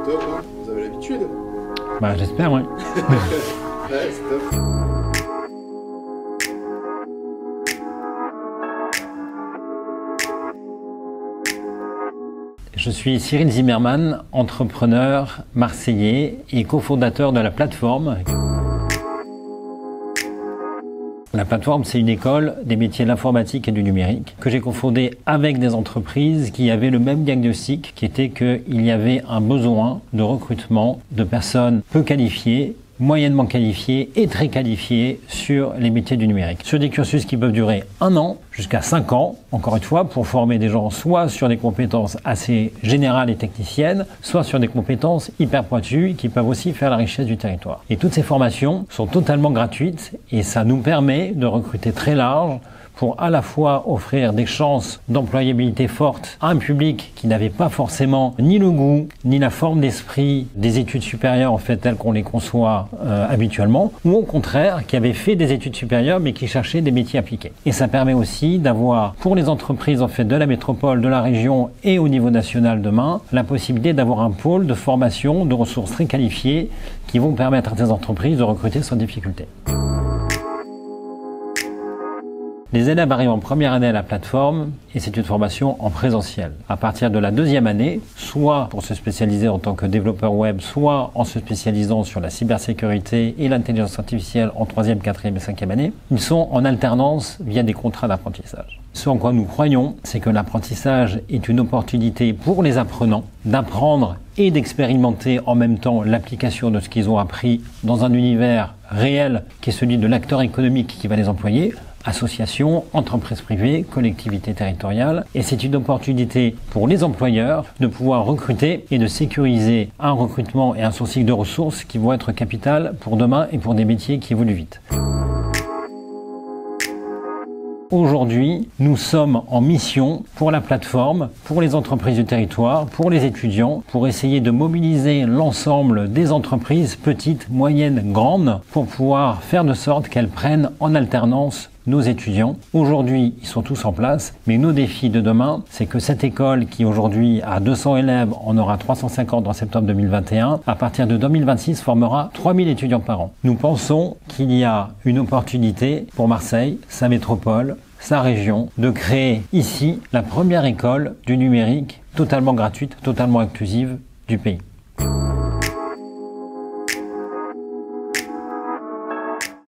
top, hein. Vous avez l'habitude. Bah j'espère, oui. Ouais, c'est top. Je suis Cyril Zimmermann, entrepreneur marseillais et cofondateur de la plateforme. La plateforme, c'est une école des métiers de l'informatique et du numérique que j'ai cofondée avec des entreprises qui avaient le même diagnostic, qui était qu'il y avait un besoin de recrutement de personnes peu qualifiées, moyennement qualifiées et très qualifiées sur les métiers du numérique. Sur des cursus qui peuvent durer 1 an jusqu'à 5 ans, encore une fois, pour former des gens soit sur des compétences assez générales et techniciennes, soit sur des compétences hyper pointues qui peuvent aussi faire la richesse du territoire. Et toutes ces formations sont totalement gratuites et ça nous permet de recruter très large pour à la fois offrir des chances d'employabilité fortes à un public qui n'avait pas forcément ni le goût, ni la forme d'esprit des études supérieures en fait telles qu'on les conçoit habituellement, ou au contraire qui avait fait des études supérieures mais qui cherchait des métiers appliqués. Et ça permet aussi d'avoir pour les entreprises en fait de la métropole, de la région et au niveau national demain, la possibilité d'avoir un pôle de formation de ressources très qualifiées qui vont permettre à ces entreprises de recruter sans difficulté. Les élèves arrivent en première année à la plateforme et c'est une formation en présentiel. À partir de la 2e année, soit pour se spécialiser en tant que développeur web, soit en se spécialisant sur la cybersécurité et l'intelligence artificielle en 3e, 4e et 5e année, ils sont en alternance via des contrats d'apprentissage. Ce en quoi nous croyons, c'est que l'apprentissage est une opportunité pour les apprenants d'apprendre et d'expérimenter en même temps l'application de ce qu'ils ont appris dans un univers réel qui est celui de l'acteur économique qui va les employer, associations, entreprises privées, collectivités territoriales. Et c'est une opportunité pour les employeurs de pouvoir recruter et de sécuriser un recrutement et un sourcing de ressources qui vont être capital pour demain et pour des métiers qui évoluent vite. Aujourd'hui, nous sommes en mission pour la plateforme, pour les entreprises du territoire, pour les étudiants, pour essayer de mobiliser l'ensemble des entreprises, petites, moyennes, grandes, pour pouvoir faire de sorte qu'elles prennent en alternance nos étudiants. Aujourd'hui, ils sont tous en place, mais nos défis de demain, c'est que cette école qui aujourd'hui a 200 élèves, en aura 350 en septembre 2021, à partir de 2026 formera 3000 étudiants par an. Nous pensons qu'il y a une opportunité pour Marseille, sa métropole, sa région, de créer ici la première école du numérique totalement gratuite, totalement inclusive du pays.